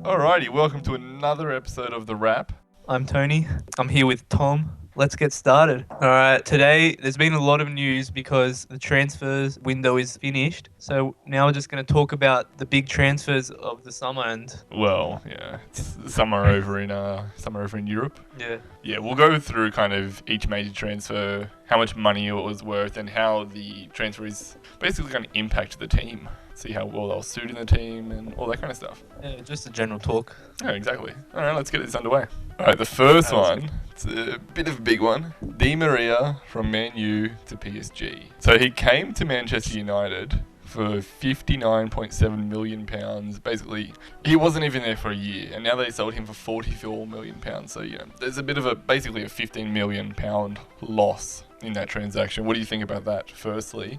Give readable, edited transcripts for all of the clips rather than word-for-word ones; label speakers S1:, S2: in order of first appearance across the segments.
S1: Alrighty, welcome to another episode of The Wrap.
S2: I'm Tony. I'm here with Tom. Let's get started. All right, today there's been a lot of news because the transfers window is finished. So now we're just going to talk about the big transfers of the summer and
S1: Well, yeah, it's summer over in Europe.
S2: yeah.
S1: Yeah, we'll go through kind of each major transfer, how much money it was worth, and how the transfer is basically going to impact the team. See how well they'll suit in the team and all that kind of stuff.
S2: Yeah, just a general talk.
S1: Yeah, exactly. All right, let's get this underway. All right, the first one, it's a bit of a big one. Di Maria from Man U to PSG. So he came to Manchester United for £59.7 million. Basically, he wasn't even there for a year, and now they sold him for £44 million. So, there's a bit of basically a £15 million loss in that transaction. What do you think about that, firstly?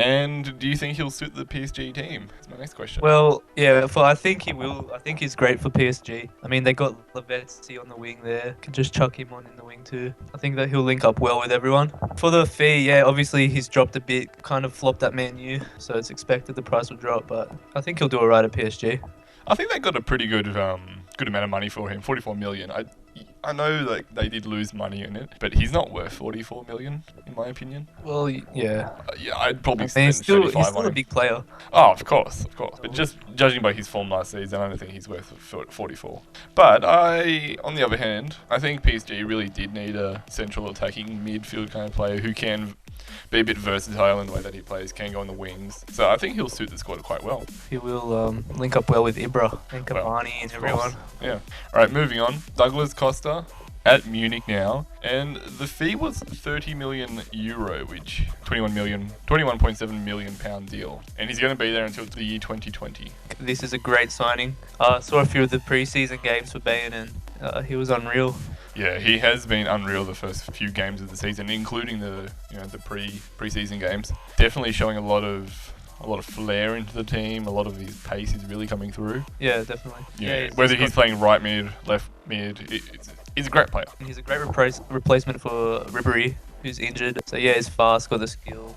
S1: And do you think he'll suit the PSG team? That's my next question.
S2: Well, yeah, I think he will. I think he's great for PSG. I mean, they got Lavezzi on the wing there. Can just chuck him on in the wing too. I think that he'll link up well with everyone. For the fee, yeah, obviously he's dropped a bit, kind of flopped at Man U, so it's expected the price will drop, but I think he'll do alright at PSG.
S1: I think they got a pretty good amount of money for him, 44 million. I know like they did lose money in it, but he's not worth 44 million in my opinion.
S2: Well, yeah.
S1: Yeah, I'd probably
S2: I mean,
S1: spend
S2: he's
S1: 35
S2: still
S1: on
S2: a
S1: him.
S2: big player.
S1: Oh, of course. But just judging by his form last season, I don't think he's worth 44. But on the other hand, I think PSG really did need a central attacking midfield kind of player who can be a bit versatile in the way that he plays, can go on the wings. So I think he'll suit the squad quite well.
S2: He will link up well with Ibra and Cavani and everyone.
S1: Yeah. All right, moving on. Douglas Costa at Munich now, and the fee was 30 million euro, which 21.7 million pound deal, and he's going to be there until the year 2020.
S2: This is a great signing. I saw a few of the preseason games for Bayern and he was unreal.
S1: Yeah, he has been unreal the first few games of the season, including the preseason games. Definitely showing a lot of flair into the team. A lot of his pace is really coming through.
S2: Yeah, definitely.
S1: Yeah, whether he's playing right mid, left mid, he's a great player.
S2: He's a great replacement for Ribéry, who's injured. So yeah, he's fast, got the skill,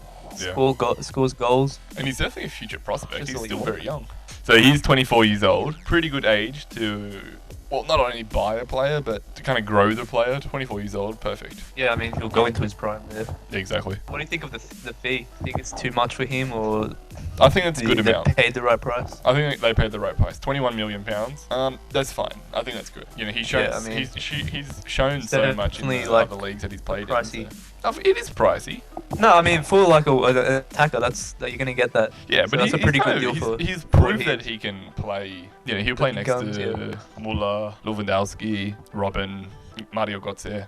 S2: scores goals.
S1: And he's definitely a future prospect.
S2: Just
S1: He's
S2: all
S1: still
S2: you
S1: very young. So he's 24 years old. Pretty good age to, well, not only buy a player, but to kind of grow the player. 24 years old, perfect.
S2: Yeah, I mean, he'll go into his prime there.
S1: Yeah, exactly.
S2: What do you think of the fee? Think it's too much for him, or
S1: I think it's a good
S2: they
S1: amount.
S2: paid the right price?
S1: I think they paid the right price. 21 million pounds. That's fine. I think that's good. He's shown
S2: Yeah, I mean,
S1: he's shown so much in the
S2: like
S1: other leagues that he's played
S2: pricey.
S1: in. So. It is pricey.
S2: No, I mean, for like an attacker, that you're gonna get that.
S1: Yeah,
S2: So
S1: but
S2: that's a pretty good deal
S1: he's
S2: for
S1: proved
S2: him.
S1: that he can play. He'll play next
S2: guns,
S1: to Muller, Lewandowski, Robin, Mario Götze.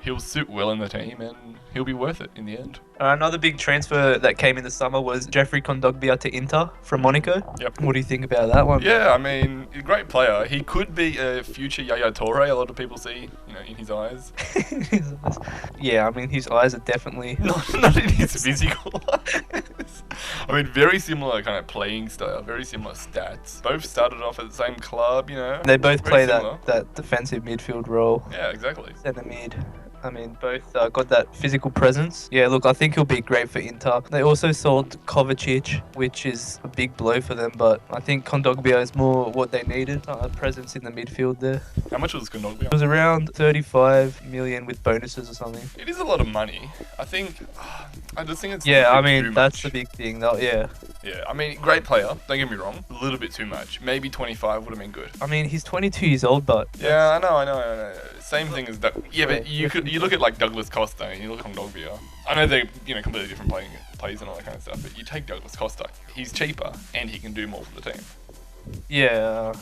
S1: He'll suit well in the team and he'll be worth it in the end.
S2: Another big transfer that came in the summer was Jeffrey Kondogbia to Inter from Monaco.
S1: Yep.
S2: What do you think about that one?
S1: Yeah, I mean, he's a great player. He could be a future Yaya Toure. A lot of people see, in his eyes.
S2: Yeah, I mean, his eyes are definitely...
S1: Not in his physical eyes. I mean, very similar kind of playing style, very similar stats. Both started off at the same club,
S2: They both
S1: Very
S2: play
S1: similar.
S2: that defensive midfield role.
S1: Yeah, exactly.
S2: Centre mid. I mean, both got that physical presence. Yeah, look, I think he'll be great for Inter. They also sold Kovačić, which is a big blow for them, but I think Kondogbia is more what they needed. A presence in the midfield there.
S1: How much was Kondogbia?
S2: It was around 35 million with bonuses or something.
S1: It is a lot of money. I just think it's
S2: Yeah,
S1: a
S2: I
S1: bit
S2: mean,
S1: too
S2: that's
S1: much.
S2: the big thing, though. Yeah.
S1: Yeah, I mean, great player. Don't get me wrong. A little bit too much. Maybe 25 would have been good.
S2: I mean, he's 22 years old, but...
S1: Yeah, I know. Same thing as Yeah, but you look at like Douglas Costa and you look at Kondogbia. I know they're completely different plays and all that kind of stuff, but you take Douglas Costa. He's cheaper and he can do more for the team.
S2: Yeah,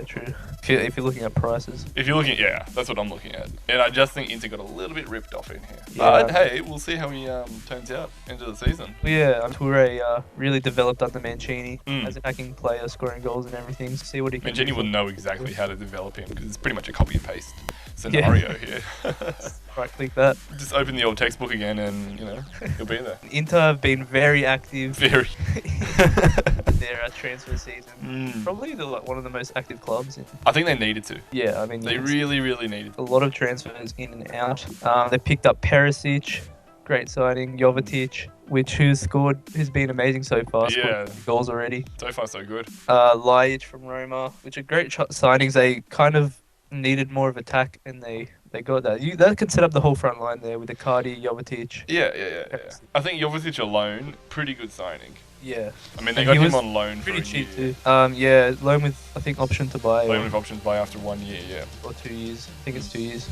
S2: true. If you're looking at prices.
S1: If you're looking, yeah, that's what I'm looking at. And I just think Inter got a little bit ripped off in here.
S2: Yeah.
S1: But hey, we'll see how he turns out into the season.
S2: Well, yeah, Toure really developed under Mancini
S1: Mm.
S2: as an attacking player, scoring goals and everything. See what he can
S1: Mancini
S2: do.
S1: will know exactly how to develop him because it's pretty much a copy and paste scenario here.
S2: Right click that.
S1: Just open the old textbook again and, he'll be there.
S2: Inter have been very active
S1: Very.
S2: in their transfer season.
S1: Mm.
S2: Probably one of the most active clubs.
S1: I think they needed to.
S2: Yeah, I mean,
S1: They
S2: yes.
S1: really, really needed to.
S2: A lot of transfers in and out. They picked up Perisic, great signing. Jovetic, who's been amazing so far.
S1: Yeah.
S2: Scored goals already.
S1: So far, so good.
S2: Lajic from Roma, which are great signings. They kind of needed more of attack, and they got that. That could set up the whole front line there with Icardi, Kovačić.
S1: Yeah. I think Jovic alone, pretty good signing.
S2: Yeah.
S1: I mean, they
S2: And
S1: got
S2: he
S1: him
S2: was
S1: on loan for
S2: Pretty
S1: a
S2: cheap
S1: year.
S2: too. Yeah, loan with I think option to buy
S1: Loan with options buy after 1 year, yeah.
S2: or 2 years. I think it's 2 years.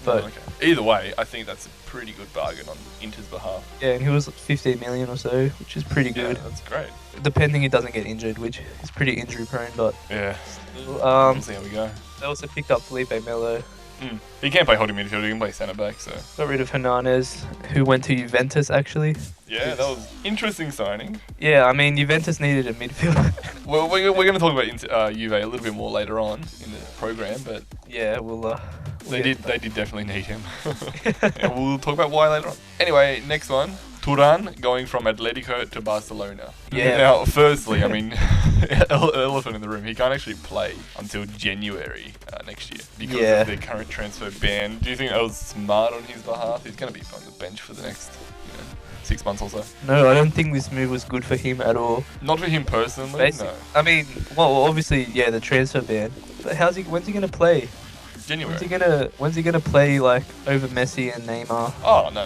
S1: But
S2: But
S1: either way, I think that's a pretty good bargain on Inter's behalf.
S2: yeah, and he was 15 million or so, which is pretty
S1: Yeah,
S2: good.
S1: that's great.
S2: Depending he doesn't get injured, which is pretty injury prone. But
S1: Yeah.
S2: still,
S1: We'll see how we go.
S2: they also picked up Felipe Melo.
S1: He can't play holding midfield, he can play centre back, so.
S2: Got rid of Hernandez, who went to Juventus actually.
S1: Yeah, that was interesting signing.
S2: Yeah, I mean Juventus needed a midfield.
S1: Well, we're going to talk about Juve a little bit more later on in the program, but
S2: Yeah, we'll
S1: they
S2: get
S1: did definitely need him. And we'll talk about why later on. Anyway, next one. Turan going from Atletico to Barcelona.
S2: Yeah.
S1: Now, firstly, I mean, elephant in the room, he can't actually play until January next year because
S2: Yeah.
S1: of the current transfer ban. Do you think that was smart on his behalf? He's going to be on the bench for the next 6 months or so.
S2: No, I don't think this move was good for him at all.
S1: Not for him personally,
S2: Basic-
S1: no.
S2: I mean, well, obviously, yeah, the transfer ban. But when's he gonna play?
S1: January.
S2: When's he gonna play like over Messi and Neymar?
S1: Oh, no.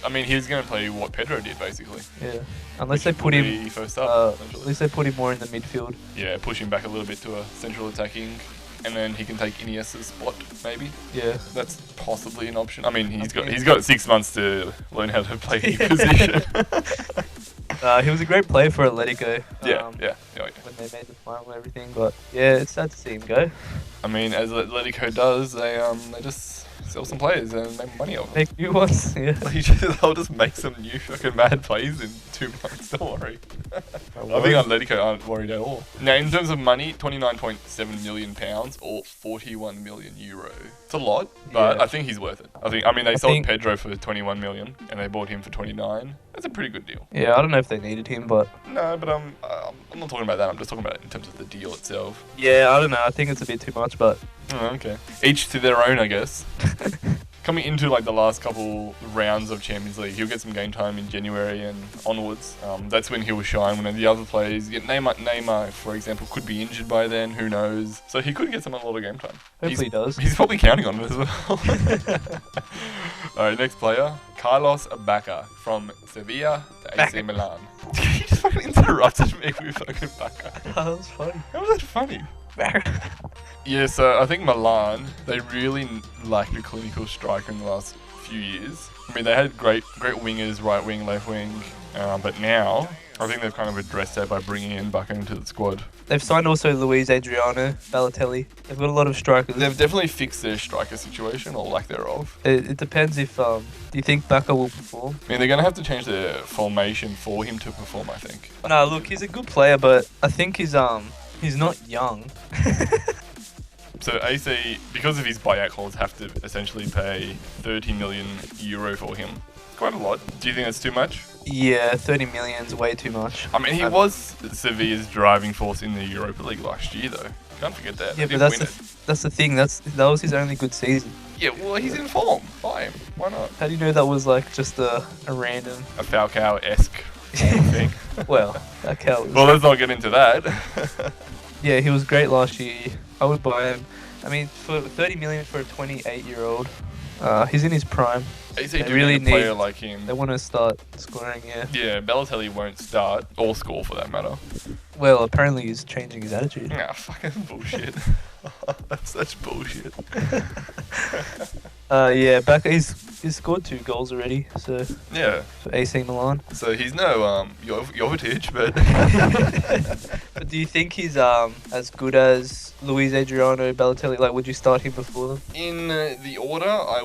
S1: I mean, he was going to play what Pedro did, basically.
S2: Yeah, unless
S1: Which
S2: they put
S1: would
S2: him.
S1: be first
S2: At
S1: up, essentially.
S2: least they put him more in the midfield.
S1: Yeah, push him back a little bit to a central attacking, and then he can take Iniesta's spot, maybe.
S2: Yeah.
S1: That's possibly an option. I mean, he's
S2: Okay.
S1: got 6 months to learn how to play the position.
S2: He was a great player for Atletico.
S1: Yeah.
S2: When they made the final and everything, but yeah, it's sad to see him go.
S1: I mean, as Atletico does, they just sell some players and make money off them.
S2: Make new ones. Yeah.
S1: They'll just make some new fucking mad plays in 2 months. Don't worry. I think Atletico aren't worried at all. Now, in terms of money, £29.7 million or 41 million euro. It's a lot, but
S2: Yeah.
S1: I think he's worth it. I mean, they sold
S2: think-
S1: Pedro for 21 million and they bought him for 29. That's a pretty good deal.
S2: Yeah, I don't know if they needed him, but
S1: No, but I'm not talking about that. I'm just talking about it in terms of the deal itself.
S2: yeah, I don't know. I think it's a bit too much, but
S1: Oh, okay. Each to their own, I guess. Coming into like the last couple rounds of Champions League, he'll get some game time in January and onwards. That's when he'll shine. When the other players, Neymar, for example, could be injured by then. Who knows? So he could get a lot of game time.
S2: hopefully he does.
S1: He's probably counting on it as well. All right, next player, Carlos Bacca from Sevilla to AC Milan. You just fucking interrupted me with fucking Bacca.
S2: That was funny.
S1: How was that funny? Yeah, so I think Milan, they really lacked a clinical striker in the last few years. I mean, they had great wingers, right wing, left wing, but now I think they've kind of addressed that by bringing in Bacca into the squad.
S2: They've signed also Luis Adriano, Balotelli. They've got a lot of strikers.
S1: They've definitely fixed their striker situation, or lack thereof.
S2: It depends if do you think Bacca will perform?
S1: I mean, they're going to have to change their formation for him to perform, I think.
S2: No, look, he's a good player, but I think he's not young.
S1: So AC, because of his buyout clause, have to essentially pay 30 million euro for him. Quite a lot. Do you think that's too much?
S2: Yeah, 30 million's way too much.
S1: I mean, he was Sevilla's driving force in the Europa League last year, though. Can't forget that.
S2: Yeah,
S1: They
S2: but
S1: didn't win
S2: that's the thing. That was his only good season.
S1: it. Yeah, well, he's in form. Buy him. Why not?
S2: How do you know that was like just a random?
S1: A Falcao-esque thing.
S2: Well, that counts.
S1: Well, let's not get into that.
S2: Yeah, he was great last year. I would buy him. I mean, for 30 million for a 28-year-old, he's in his prime.
S1: AC
S2: They
S1: do
S2: really
S1: need a player
S2: need-
S1: like him.
S2: They want to start scoring. Yeah.
S1: Yeah, Balotelli won't start or score for that matter.
S2: Well, apparently he's changing his attitude.
S1: Nah, fucking bullshit. That's such bullshit.
S2: Yeah, Bacca, he's scored 2 goals already. So
S1: Yeah,
S2: for AC Milan.
S1: so he's no Jovetic, but
S2: But do you think he's as good as Luis Adriano, Balotelli? Like, would you start him before them?
S1: in the order, I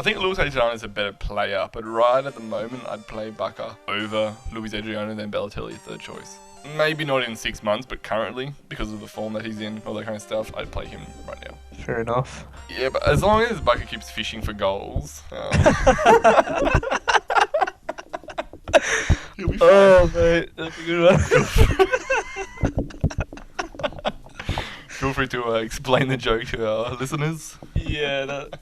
S1: think Luis Adriano is a better player, but right at the moment, I'd play Bacca over Luis Adriano than Balotelli third choice. Maybe not in 6 months, but currently, because of the form that he's in, all that kind of stuff, I'd play him right now.
S2: Fair enough.
S1: Yeah, but as long as Bacca keeps fishing for goals, he'll be fine.
S2: Oh, mate, that's a good one.
S1: Feel free to explain the joke to our listeners.
S2: Yeah, that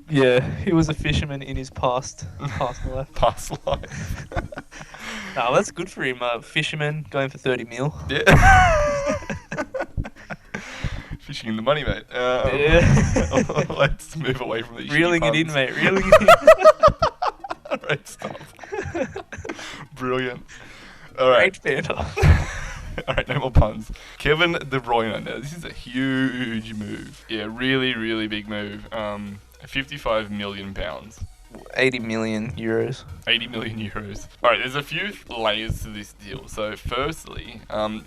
S2: Yeah, he was a fisherman in his past life.
S1: Past life.
S2: No, that's good for him. Fisherman going for 30 mil.
S1: Yeah. Fishing in the money, mate.
S2: Yeah.
S1: Let's move away from these.
S2: Reeling it in,
S1: puns.
S2: mate. Reeling it in.
S1: Great stuff. Brilliant. All right.
S2: Great banter.
S1: All right, no more puns. Kevin De Bruyne. Now, this is a huge move. Yeah, really, really big move. 55 million pounds.
S2: 80 million euros.
S1: 80 million euros. All right, there's a few layers to this deal. So, firstly,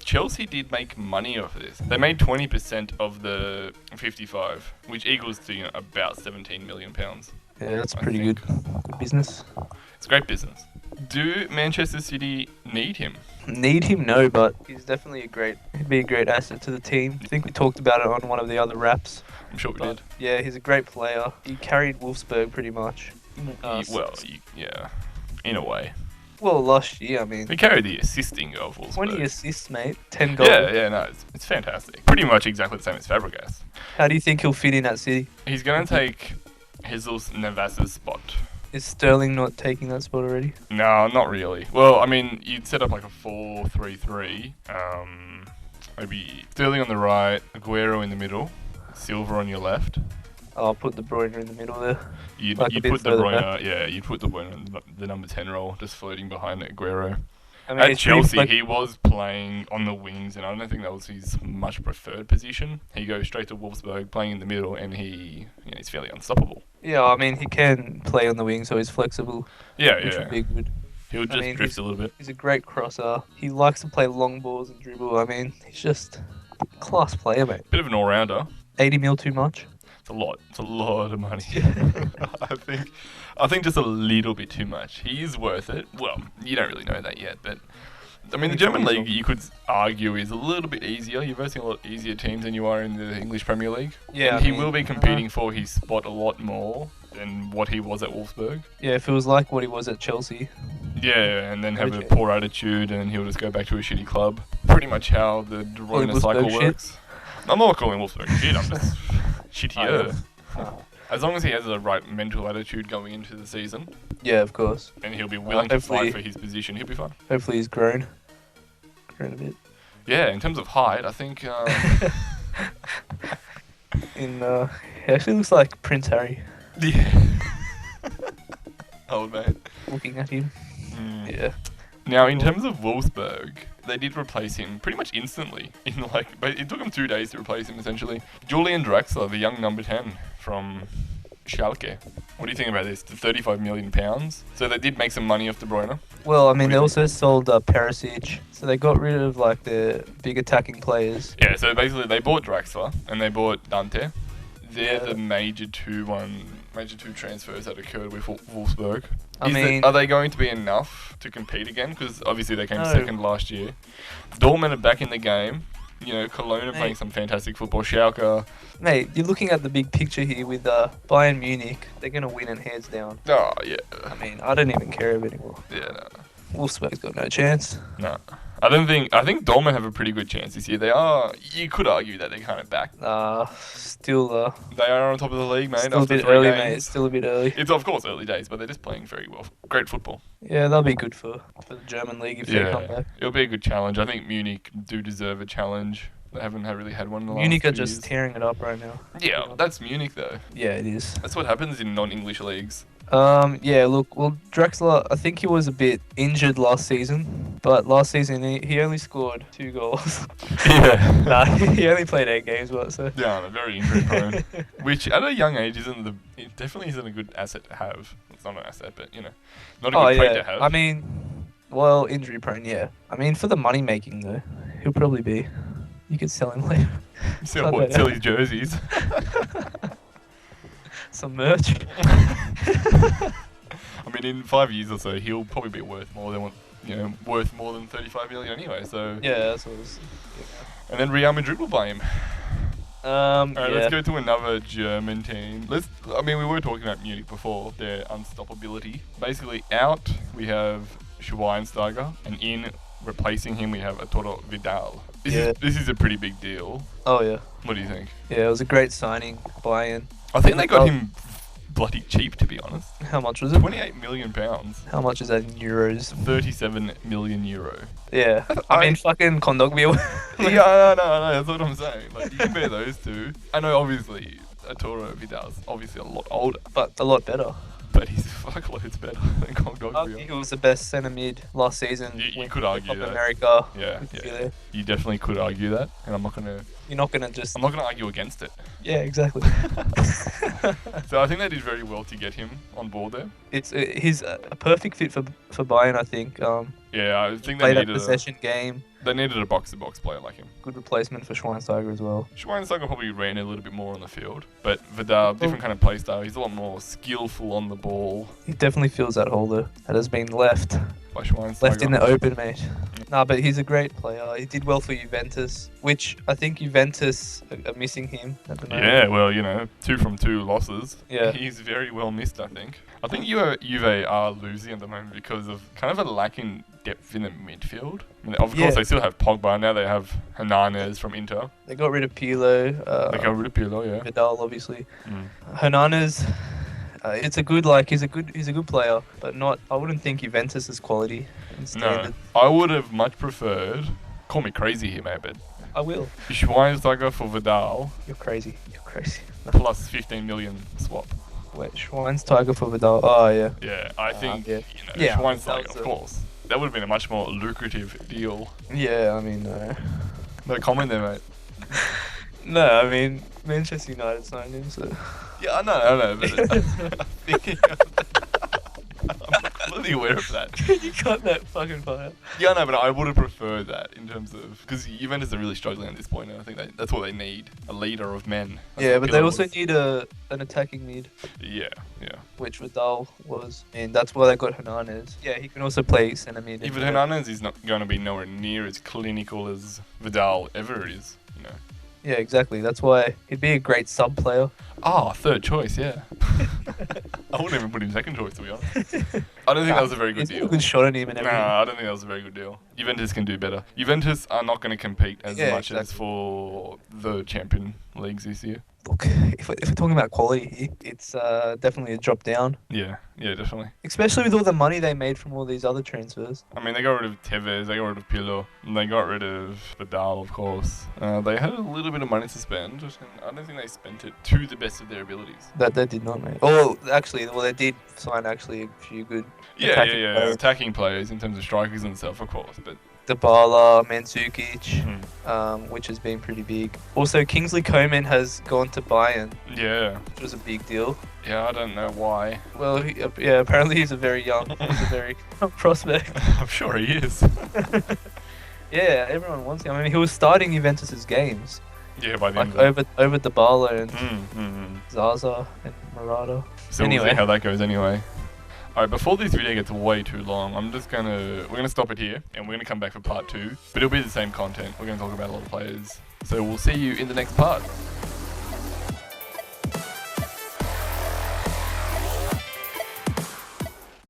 S1: Chelsea did make money off of this. They made 20% of the 55, which equals to about 17 million pounds.
S2: Yeah, that's pretty good. Good business.
S1: It's great business. Do Manchester City need him?
S2: Need him? No, but he's definitely he'd be a great asset to the team. I think we talked about it on one of the other raps.
S1: I'm sure we
S2: But,
S1: did.
S2: yeah, he's a great player. He carried Wolfsburg pretty much.
S1: Yeah, in a way.
S2: Well, last year, I mean,
S1: He carried the assisting of Wolfsburg.
S2: 20 assists, mate. 10 goals.
S1: No, it's fantastic. Pretty much exactly the same as Fabregas.
S2: How do you think he'll fit in at City?
S1: He's going to take Jesus Navas's spot.
S2: Is Sterling not taking that spot already?
S1: No, not really. Well, I mean, you'd set up like a 4-3-3. Maybe Sterling on the right, Aguero in the middle, Silva on your left.
S2: I'll put De Bruyne in the middle there.
S1: You'd
S2: Like a bit
S1: put De
S2: further
S1: Bruyne, you'd put De Bruyne in the number 10 role, just floating behind Aguero.
S2: I mean,
S1: At
S2: it's pretty
S1: Chelsea, he was playing on the wings, and I don't think that was his much preferred position. He goes straight to Wolfsburg, playing in the middle, and he's fairly unstoppable.
S2: Yeah, I mean, he can play on the wing, so he's flexible, which would be good.
S1: He'll just
S2: mean,
S1: drift a little bit.
S2: He's a great crosser. He likes to play long balls and dribble. I mean, he's just a class player, mate.
S1: Bit of an all-rounder.
S2: 80 mil too much?
S1: It's a lot. It's a lot of money. I think just a little bit too much. He is worth it. Well, you don't really know that yet, but I mean, the German league, you could argue, is a little bit easier. You're versing a lot easier teams than you are in the English Premier League.
S2: Yeah,
S1: and he will be competing for his spot a lot more than what he was at Wolfsburg.
S2: Yeah, if it was like what he was at Chelsea.
S1: Yeah, and then have a poor attitude, and then he'll just go back to a shitty club. Pretty much how the De Bruyne cycle works. I'm not calling Wolfsburg shit. I'm just shittier. As long as he has the right mental attitude going into the season.
S2: Yeah, of course.
S1: And he'll be willing to fight for his position. He'll be fine.
S2: Hopefully he's grown a bit.
S1: Yeah, in terms of height, I think...
S2: he actually looks like Prince Harry.
S1: Yeah. Old mate.
S2: Looking at him. Yeah.
S1: Now, in terms of Wolfsburg, they did replace him pretty much instantly. But it took them 2 days to replace him, essentially. Julian Draxler, the young number 10 from Schalke. What do you think about this? The £35 million. So they did make some money off De Bruyne.
S2: Well, I mean, they also sold Perisic, so they got rid of like the big attacking players.
S1: Yeah, so basically they bought Draxler and they bought Dante. They're the major two transfers that occurred with Wolfsburg. Are they going to be enough to compete again? Because obviously they came second last year. Dortmund are back in the game. Cologne are playing some fantastic football. Schalke.
S2: Mate, you're looking at the big picture here with Bayern Munich. They're going to win it hands down.
S1: Oh, yeah.
S2: I mean, I don't even care anymore.
S1: Yeah, no.
S2: Wolfsburg's got no chance.
S1: No. I think Dortmund have a pretty good chance this year. You could argue that they're kind of back.
S2: Still.
S1: They are on top of the league, mate.
S2: Still a bit early, mate. It's still a bit early.
S1: It's, of course, early days, but they're just playing very well. Great football.
S2: Yeah, that'll be good for the German league if they come back.
S1: It'll be a good challenge. I think Munich do deserve a challenge. They haven't really had one in the last
S2: Munich are
S1: 2
S2: just
S1: years.
S2: tearing it up right now.
S1: Yeah, that's Munich, though.
S2: Yeah, it is.
S1: That's what happens in non-English leagues.
S2: Yeah, look, well, Draxler, I think he was a bit injured last season, but last season he only scored 2 goals.
S1: Yeah.
S2: Nah, he only played 8 games, so.
S1: Yeah, very injury prone. Which, at a young age, it definitely isn't a good asset to have. It's not an asset, but, not a good trait to have.
S2: I mean, well, injury prone, yeah. I mean, for the money making, though, he'll probably be. You could sell him later.
S1: Sell his jerseys.
S2: Some merch.
S1: I mean, in 5 years or so, he'll probably be worth more than 35 million anyway. So
S2: yeah, that's what it was.
S1: And then Real Madrid will buy him.
S2: Alright,
S1: let's go to another German team. We were talking about Munich before, their unstoppability. Basically, out we have Schweinsteiger, and in replacing him we have Arturo Vidal. This is a pretty big deal.
S2: Oh yeah.
S1: What do you think?
S2: Yeah, it was a great signing, Bayern.
S1: I think they got him bloody cheap, to be honest.
S2: How much was it?
S1: £28 million.
S2: How much is that in euros?
S1: 37 million euro.
S2: Yeah. I mean, fucking Kondogbia.
S1: Yeah, I know, that's what I'm saying. Like, you compare those two. I know, obviously, Arturo Vidal's obviously a lot older,
S2: But a lot better.
S1: but he's fuckloads better than Kondogbia.
S2: He was the best centre mid last season.
S1: You
S2: with
S1: could argue
S2: Copa
S1: that.
S2: America.
S1: Yeah,
S2: with
S1: yeah.
S2: Chile.
S1: You definitely could argue that, and I'm not gonna argue against it.
S2: Yeah, exactly.
S1: So I think they did very well to get him on board there.
S2: He's a perfect fit for Bayern, I think.
S1: Yeah, I think
S2: Play that possession game.
S1: They needed a box-to-box player like him.
S2: Good replacement for Schweinsteiger as well.
S1: Schweinsteiger probably ran a little bit more on the field, but Vidal, different kind of play style. He's a lot more skillful on the ball.
S2: He definitely fills that hole that has been left
S1: By Schweinsteiger.
S2: left in the open, mate. Nah, but he's a great player. He did well for Juventus, which I think Juventus are missing him at the moment.
S1: Yeah, well, 2 from 2 losses.
S2: Yeah.
S1: He's very well missed, I think. I think Juve are losing at the moment because of kind of a lack in depth in the midfield. I mean, of course, they still have Pogba. Now they have Hernandez from Inter.
S2: They got rid of Pirlo.
S1: They got rid of Pirlo, yeah.
S2: Vidal, obviously. Hernandez, he's a good player, but not. I wouldn't think Juventus' quality and standard.
S1: No, I would have much preferred. Call me crazy here, mate, but
S2: I will.
S1: Schweinsteiger for Vidal
S2: You're crazy.
S1: plus 15 million swap.
S2: Wait, Schweinsteiger for Vidal. Oh yeah.
S1: Yeah, I think
S2: Yeah,
S1: Schweinsteiger,
S2: that was
S1: of course. That would have been a much more lucrative deal.
S2: Yeah, I mean.
S1: No comment there, mate.
S2: No, I mean Manchester United signed him, so.
S1: Yeah, I know, but I'm completely aware of that.
S2: You got that fucking fire.
S1: Yeah, I know, but I would have preferred that in terms of because Juventus are really struggling at this point, and I think that's what they need, a leader of men. That's
S2: Yeah,
S1: what
S2: but they
S1: Pirlo
S2: also
S1: was.
S2: need an attacking mid,
S1: Yeah.
S2: which Vidal was, and that's why they got Hernandez. Yeah, he can also play centre mid.
S1: Even Hernandez is not going to be nowhere near as clinical as Vidal ever is.
S2: Yeah, exactly. That's why he'd be a great sub player.
S1: Ah, third choice, yeah. I wouldn't even put him second choice, to be honest. I don't think that was a very good
S2: He's
S1: deal.
S2: a good shot on him and everything.
S1: Nah, I don't think that was a very good deal. Juventus can do better. Juventus are not going to compete as much as
S2: exactly.
S1: for the Champion Leagues this year.
S2: Look, if we're talking about quality, it's definitely a drop down.
S1: Yeah, definitely.
S2: Especially with all the money they made from all these other transfers.
S1: I mean, they got rid of Tevez, they got rid of Pirlo, and they got rid of Vidal, of course. They had a little bit of money to spend, and I don't think they spent it to the best of their abilities.
S2: That they did not make. Oh, actually, they did sign actually a few good attacking players.
S1: Attacking players in terms of strikers and stuff, of course, but
S2: Dybala, Mandzukic, which has been pretty big. Also, Kingsley Coman has gone to Bayern,
S1: yeah.
S2: which was a big deal.
S1: Yeah, I don't know why.
S2: Well, apparently he's a very young prospect.
S1: I'm sure he is.
S2: Yeah, everyone wants him. I mean, he was starting Juventus's games.
S1: Yeah, by the end
S2: Like
S1: of it.
S2: over Dybala and Zaza and Morata.
S1: So we'll see how that goes anyway. Alright, before this video gets way too long, we're gonna stop it here and we're gonna come back for part 2. But it'll be the same content. We're gonna talk about a lot of players. So we'll see you in the next part.